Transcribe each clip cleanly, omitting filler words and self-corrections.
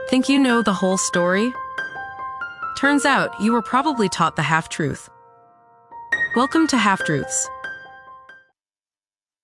Think you know the whole story? Turns out you were probably taught the half-truth. Welcome to Half-Truths.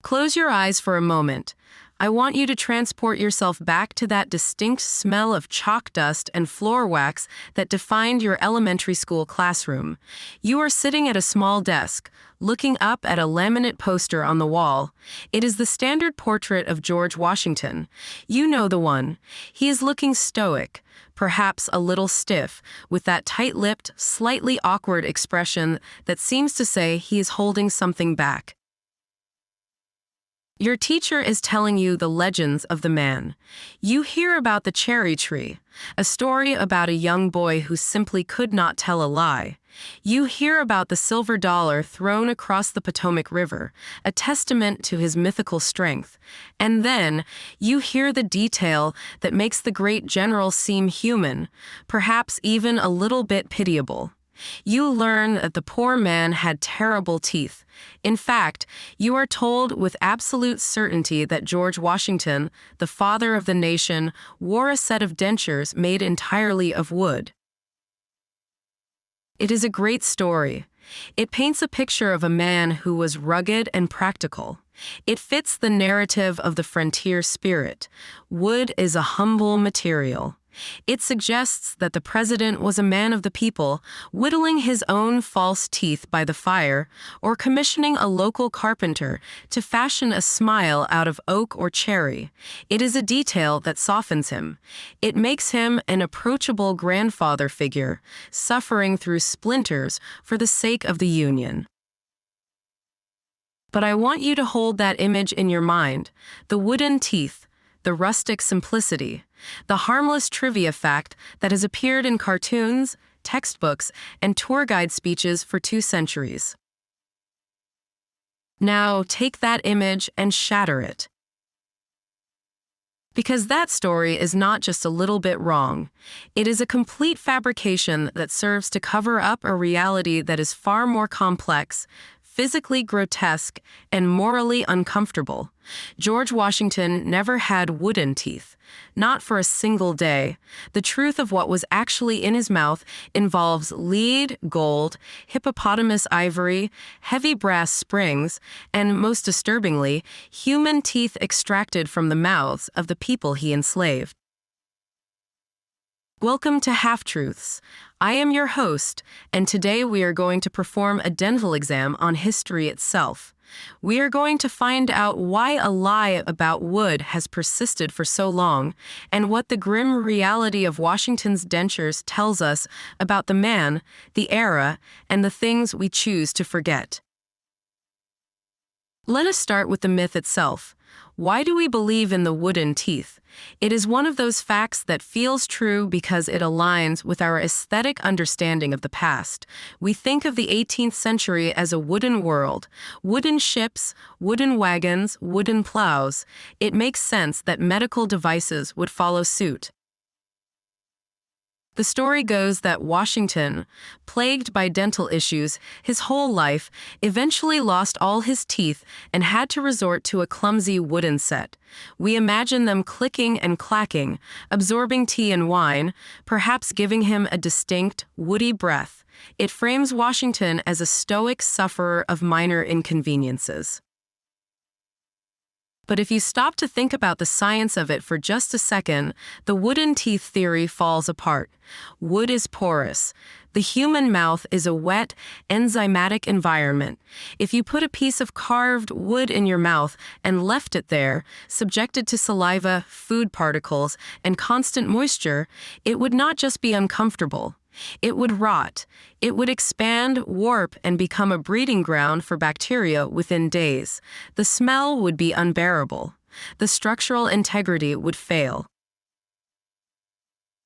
Close your eyes for a moment. I want you to transport yourself back to that distinct smell of chalk dust and floor wax that defined your elementary school classroom. You are sitting at a small desk, looking up at a laminate poster on the wall. It is the standard portrait of George Washington. You know the one. He is looking stoic, perhaps a little stiff, with that tight-lipped, slightly awkward expression that seems to say he is holding something back. Your teacher is telling you the legends of the man. You hear about the cherry tree, a story about a young boy who simply could not tell a lie. You hear about the silver dollar thrown across the Potomac River, a testament to his mythical strength. And then you hear the detail that makes the great general seem human, perhaps even a little bit pitiable. You learn that the poor man had terrible teeth. In fact, you are told with absolute certainty that George Washington, the father of the nation, wore a set of dentures made entirely of wood. It is a great story. It paints a picture of a man who was rugged and practical. It fits the narrative of the frontier spirit. Wood is a humble material. It suggests that the president was a man of the people, whittling his own false teeth by the fire, or commissioning a local carpenter to fashion a smile out of oak or cherry. It is a detail that softens him. It makes him an approachable grandfather figure, suffering through splinters for the sake of the Union. But I want you to hold that image in your mind, the wooden teeth, the rustic simplicity, the harmless trivia fact that has appeared in cartoons, textbooks, and tour guide speeches for 2 centuries. Now take that image and shatter it. Because that story is not just a little bit wrong. It is a complete fabrication that serves to cover up a reality that is far more complex, physically grotesque, and morally uncomfortable. George Washington never had wooden teeth, not for a single day. The truth of what was actually in his mouth involves lead, gold, hippopotamus ivory, heavy brass springs, and, most disturbingly, human teeth extracted from the mouths of the people he enslaved. Welcome to Half-Truths. I am your host, and today we are going to perform a dental exam on history itself. We are going to find out why a lie about wood has persisted for so long, and what the grim reality of Washington's dentures tells us about the man, the era, and the things we choose to forget. Let us start with the myth itself. Why do we believe in the wooden teeth? It is one of those facts that feels true because it aligns with our aesthetic understanding of the past. We think of the 18th century as a wooden world. Wooden ships, wooden wagons, wooden plows. It makes sense that medical devices would follow suit. The story goes that Washington, plagued by dental issues his whole life, eventually lost all his teeth and had to resort to a clumsy wooden set. We imagine them clicking and clacking, absorbing tea and wine, perhaps giving him a distinct, woody breath. It frames Washington as a stoic sufferer of minor inconveniences. But if you stop to think about the science of it for just a second, the wooden teeth theory falls apart. Wood is porous. The human mouth is a wet, enzymatic environment. If you put a piece of carved wood in your mouth and left it there, subjected to saliva, food particles, and constant moisture, it would not just be uncomfortable. It would rot. It would expand, warp, and become a breeding ground for bacteria within days. The smell would be unbearable. The structural integrity would fail.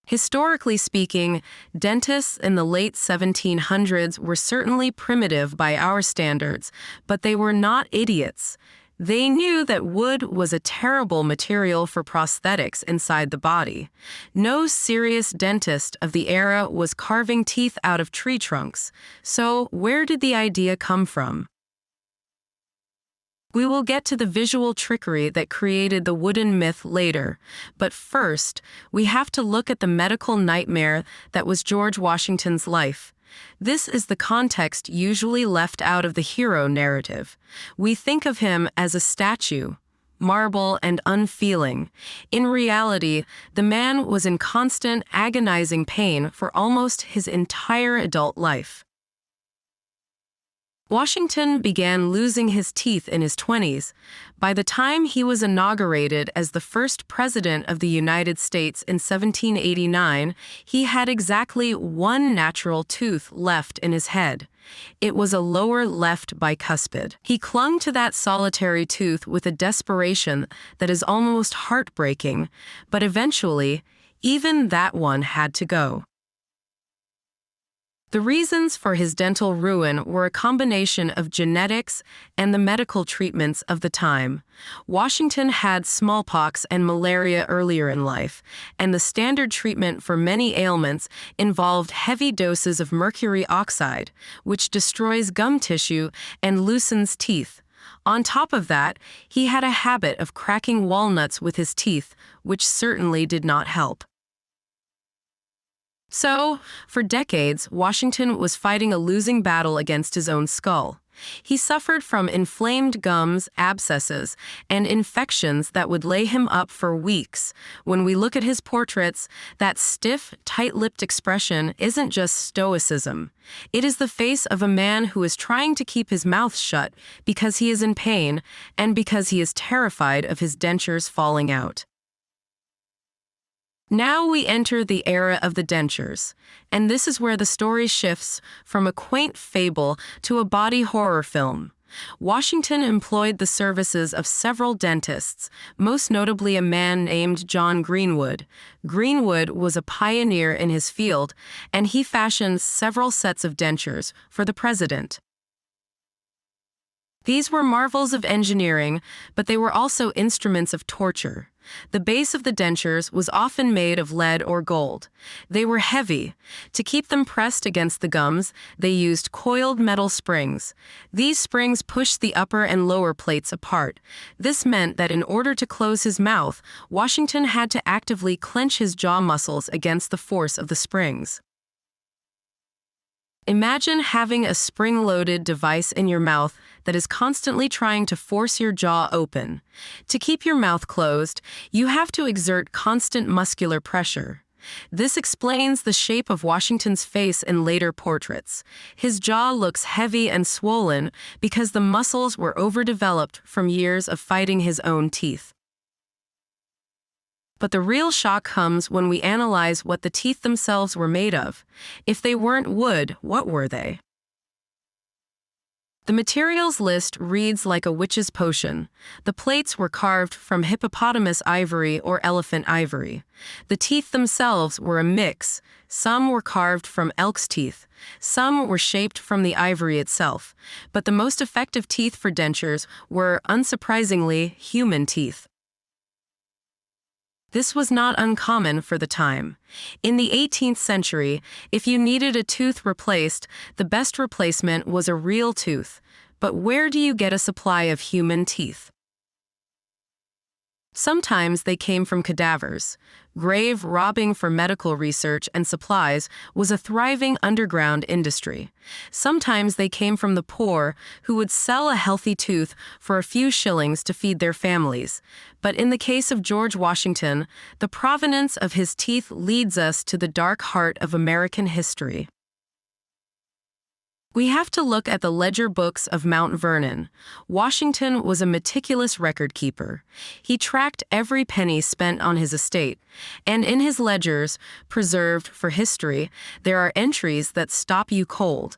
Historically speaking, dentists in the late 1700s were certainly primitive by our standards, but they were not idiots. They knew that wood was a terrible material for prosthetics inside the body. No serious dentist of the era was carving teeth out of tree trunks. So, where did the idea come from? We will get to the visual trickery that created the wooden myth later, but first, we have to look at the medical nightmare that was George Washington's life. This is the context usually left out of the hero narrative. We think of him as a statue, marble and unfeeling. In reality, the man was in constant, agonizing pain for almost his entire adult life. Washington began losing his teeth in his 20s. By the time he was inaugurated as the first president of the United States in 1789, he had exactly one natural tooth left in his head. It was a lower left bicuspid. He clung to that solitary tooth with a desperation that is almost heartbreaking, but eventually, even that one had to go. The reasons for his dental ruin were a combination of genetics and the medical treatments of the time. Washington had smallpox and malaria earlier in life, and the standard treatment for many ailments involved heavy doses of mercury oxide, which destroys gum tissue and loosens teeth. On top of that, he had a habit of cracking walnuts with his teeth, which certainly did not help. So, for decades, Washington was fighting a losing battle against his own skull. He suffered from inflamed gums, abscesses, and infections that would lay him up for weeks. When we look at his portraits, that stiff, tight-lipped expression isn't just stoicism. It is the face of a man who is trying to keep his mouth shut because he is in pain and because he is terrified of his dentures falling out. Now we enter the era of the dentures, and this is where the story shifts from a quaint fable to a body horror film. Washington employed the services of several dentists, most notably a man named John Greenwood. Greenwood was a pioneer in his field, and he fashioned several sets of dentures for the president. These were marvels of engineering, but they were also instruments of torture. The base of the dentures was often made of lead or gold. They were heavy. To keep them pressed against the gums, they used coiled metal springs. These springs pushed the upper and lower plates apart. This meant that in order to close his mouth, Washington had to actively clench his jaw muscles against the force of the springs. Imagine having a spring-loaded device in your mouth that is constantly trying to force your jaw open. To keep your mouth closed, you have to exert constant muscular pressure. This explains the shape of Washington's face in later portraits. His jaw looks heavy and swollen because the muscles were overdeveloped from years of fighting his own teeth. But the real shock comes when we analyze what the teeth themselves were made of. If they weren't wood, what were they? The materials list reads like a witch's potion. The plates were carved from hippopotamus ivory or elephant ivory. The teeth themselves were a mix. Some were carved from elk's teeth. Some were shaped from the ivory itself. But the most effective teeth for dentures were, unsurprisingly, human teeth. This was not uncommon for the time. In the 18th century, if you needed a tooth replaced, the best replacement was a real tooth. But where do you get a supply of human teeth? Sometimes they came from cadavers. Grave robbing for medical research and supplies was a thriving underground industry. Sometimes they came from the poor, who would sell a healthy tooth for a few shillings to feed their families. But in the case of George Washington, the provenance of his teeth leads us to the dark heart of American history. We have to look at the ledger books of Mount Vernon. Washington was a meticulous record keeper. He tracked every penny spent on his estate, and in his ledgers, preserved for history, there are entries that stop you cold.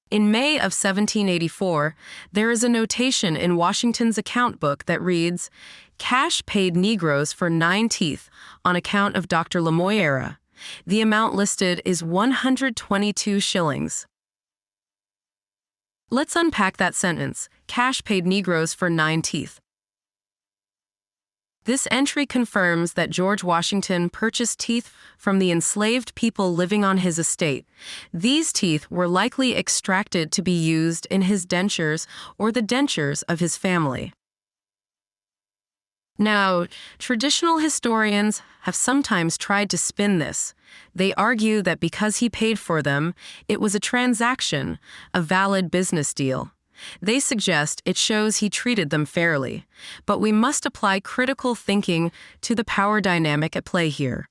In May of 1784, there is a notation in Washington's account book that reads, "Cash paid Negroes for 9 teeth on account of Dr. Lamoyera." The amount listed is 122 shillings. Let's unpack that sentence, cash paid Negroes for 9 teeth. This entry confirms that George Washington purchased teeth from the enslaved people living on his estate. These teeth were likely extracted to be used in his dentures or the dentures of his family. Now, traditional historians have sometimes tried to spin this. They argue that because he paid for them, it was a transaction, a valid business deal. They suggest it shows he treated them fairly, but we must apply critical thinking to the power dynamic at play here.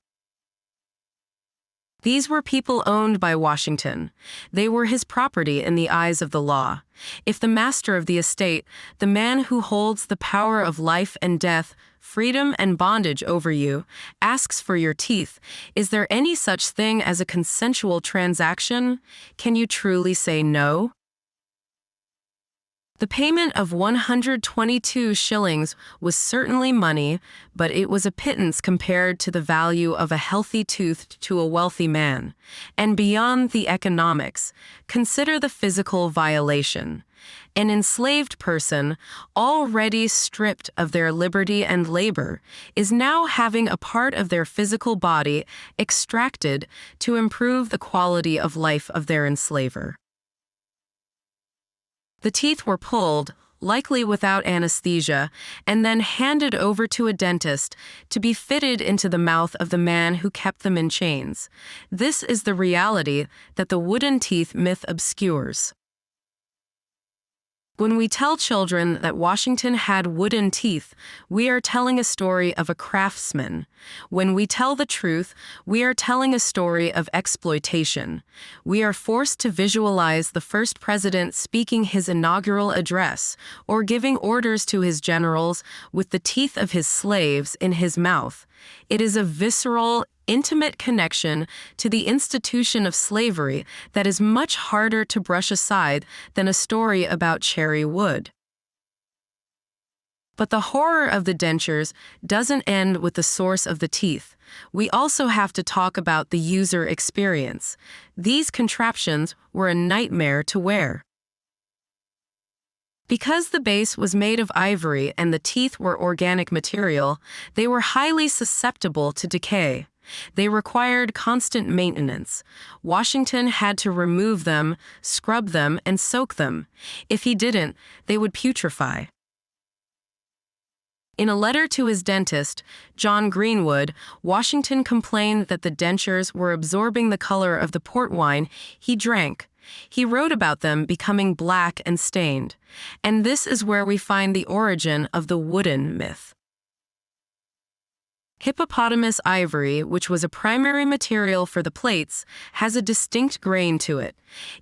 These were people owned by Washington. They were his property in the eyes of the law. If the master of the estate, the man who holds the power of life and death, freedom and bondage over you, asks for your teeth, is there any such thing as a consensual transaction? Can you truly say no? The payment of 122 shillings was certainly money, but it was a pittance compared to the value of a healthy tooth to a wealthy man. And beyond the economics, consider the physical violation. An enslaved person, already stripped of their liberty and labor, is now having a part of their physical body extracted to improve the quality of life of their enslaver. The teeth were pulled, likely without anesthesia, and then handed over to a dentist to be fitted into the mouth of the man who kept them in chains. This is the reality that the wooden teeth myth obscures. When we tell children that Washington had wooden teeth, we are telling a story of a craftsman. When we tell the truth, we are telling a story of exploitation. We are forced to visualize the first president speaking his inaugural address or giving orders to his generals with the teeth of his slaves in his mouth. It is a visceral, intimate connection to the institution of slavery that is much harder to brush aside than a story about cherry wood. But the horror of the dentures doesn't end with the source of the teeth. We also have to talk about the user experience. These contraptions were a nightmare to wear. Because the base was made of ivory and the teeth were organic material, they were highly susceptible to decay. They required constant maintenance. Washington had to remove them, scrub them, and soak them. If he didn't, they would putrefy. In a letter to his dentist, John Greenwood, Washington complained that the dentures were absorbing the color of the port wine he drank. He wrote about them becoming black and stained. And this is where we find the origin of the wooden myth. Hippopotamus ivory, which was a primary material for the plates, has a distinct grain to it.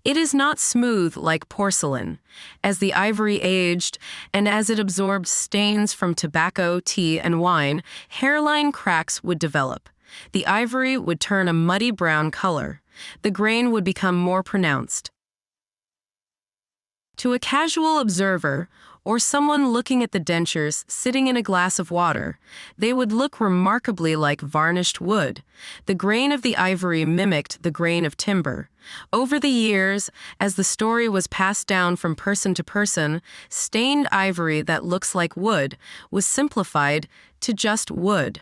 It is not smooth like porcelain. As the ivory aged, and as it absorbed stains from tobacco, tea, and wine, hairline cracks would develop. The ivory would turn a muddy brown color. The grain would become more pronounced. To a casual observer, or someone looking at the dentures sitting in a glass of water, they would look remarkably like varnished wood. The grain of the ivory mimicked the grain of timber. Over the years, as the story was passed down from person to person, stained ivory that looks like wood was simplified to just wood.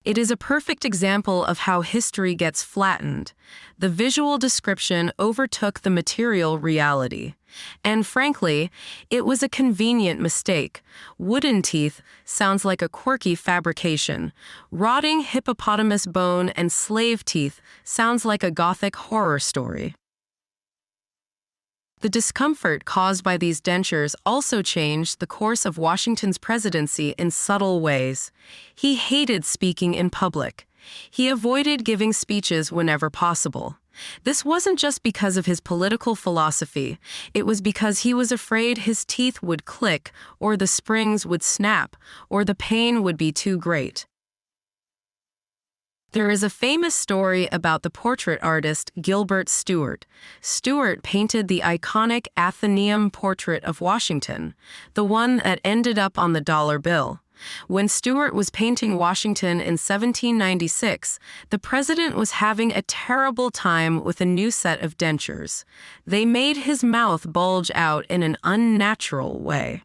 It is a perfect example of how history gets flattened. The visual description overtook the material reality. And frankly, it was a convenient mistake. Wooden teeth sounds like a quirky fabrication. Rotting hippopotamus bone and slave teeth sounds like a Gothic horror story. The discomfort caused by these dentures also changed the course of Washington's presidency in subtle ways. He hated speaking in public. He avoided giving speeches whenever possible. This wasn't just because of his political philosophy. It was because he was afraid his teeth would click, or the springs would snap, or the pain would be too great. There is a famous story about the portrait artist Gilbert Stuart. Stuart painted the iconic Athenaeum portrait of Washington, the one that ended up on the dollar bill. When Stuart was painting Washington in 1796, the president was having a terrible time with a new set of dentures. They made his mouth bulge out in an unnatural way.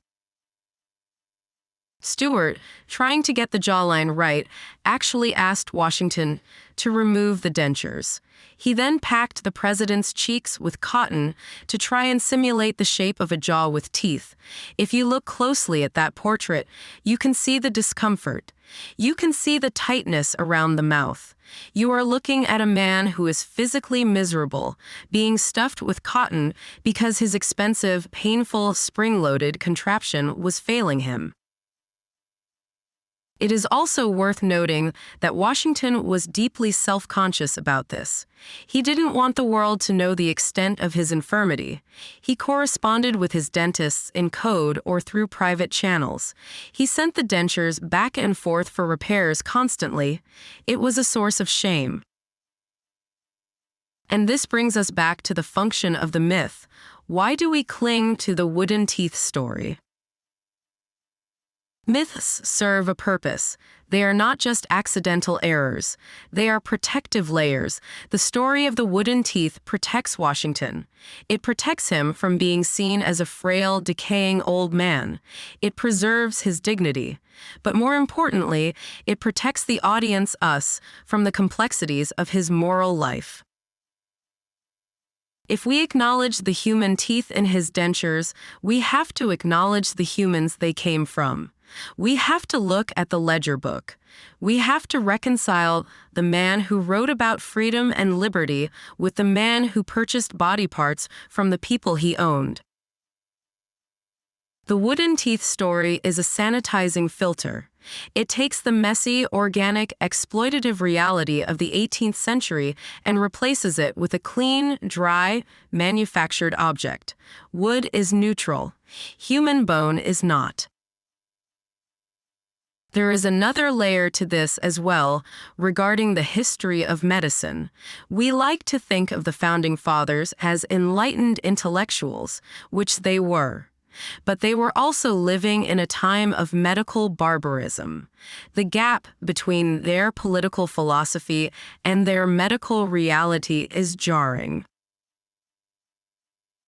Stuart, trying to get the jawline right, actually asked Washington to remove the dentures. He then packed the president's cheeks with cotton to try and simulate the shape of a jaw with teeth. If you look closely at that portrait, you can see the discomfort. You can see the tightness around the mouth. You are looking at a man who is physically miserable, being stuffed with cotton because his expensive, painful, spring-loaded contraption was failing him. It is also worth noting that Washington was deeply self-conscious about this. He didn't want the world to know the extent of his infirmity. He corresponded with his dentists in code or through private channels. He sent the dentures back and forth for repairs constantly. It was a source of shame. And this brings us back to the function of the myth. Why do we cling to the wooden teeth story? Myths serve a purpose. They are not just accidental errors. They are protective layers. The story of the wooden teeth protects Washington. It protects him from being seen as a frail, decaying old man. It preserves his dignity. But more importantly, it protects the audience, us, from the complexities of his moral life. If we acknowledge the human teeth in his dentures, we have to acknowledge the humans they came from. We have to look at the ledger book. We have to reconcile the man who wrote about freedom and liberty with the man who purchased body parts from the people he owned. The wooden teeth story is a sanitizing filter. It takes the messy, organic, exploitative reality of the 18th century and replaces it with a clean, dry, manufactured object. Wood is neutral. Human bone is not. There is another layer to this as well, regarding the history of medicine. We like to think of the Founding Fathers as enlightened intellectuals, which they were. But they were also living in a time of medical barbarism. The gap between their political philosophy and their medical reality is jarring.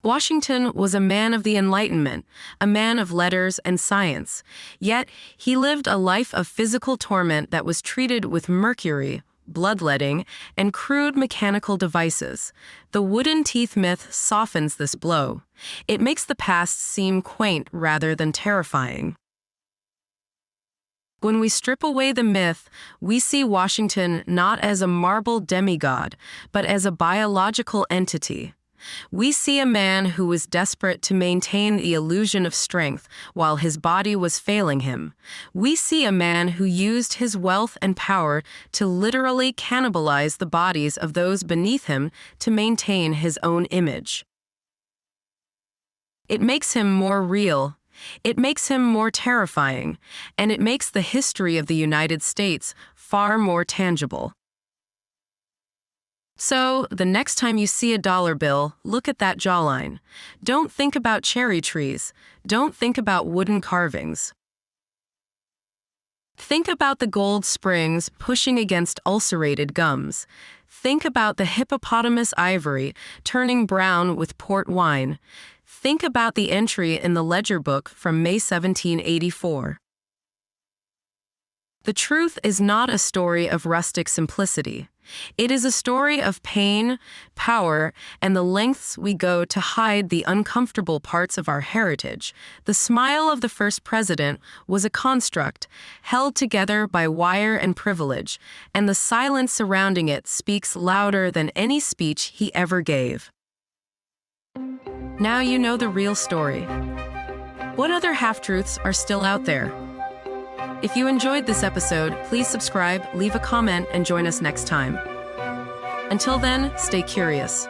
Washington was a man of the Enlightenment, a man of letters and science, yet he lived a life of physical torment that was treated with mercury, bloodletting, and crude mechanical devices. The wooden teeth myth softens this blow. It makes the past seem quaint rather than terrifying. When we strip away the myth, we see Washington not as a marble demigod, but as a biological entity. We see a man who was desperate to maintain the illusion of strength while his body was failing him. We see a man who used his wealth and power to literally cannibalize the bodies of those beneath him to maintain his own image. It makes him more real. It makes him more terrifying, and it makes the history of the United States far more tangible. So, the next time you see a dollar bill, look at that jawline. Don't think about cherry trees. Don't think about wooden carvings. Think about the gold springs pushing against ulcerated gums. Think about the hippopotamus ivory turning brown with port wine. Think about the entry in the ledger book from May 1784. The truth is not a story of rustic simplicity. It is a story of pain, power, and the lengths we go to hide the uncomfortable parts of our heritage. The smile of the first president was a construct, held together by wire and privilege, and the silence surrounding it speaks louder than any speech he ever gave. Now you know the real story. What other half-truths are still out there? If you enjoyed this episode, please subscribe, leave a comment, and join us next time. Until then, stay curious.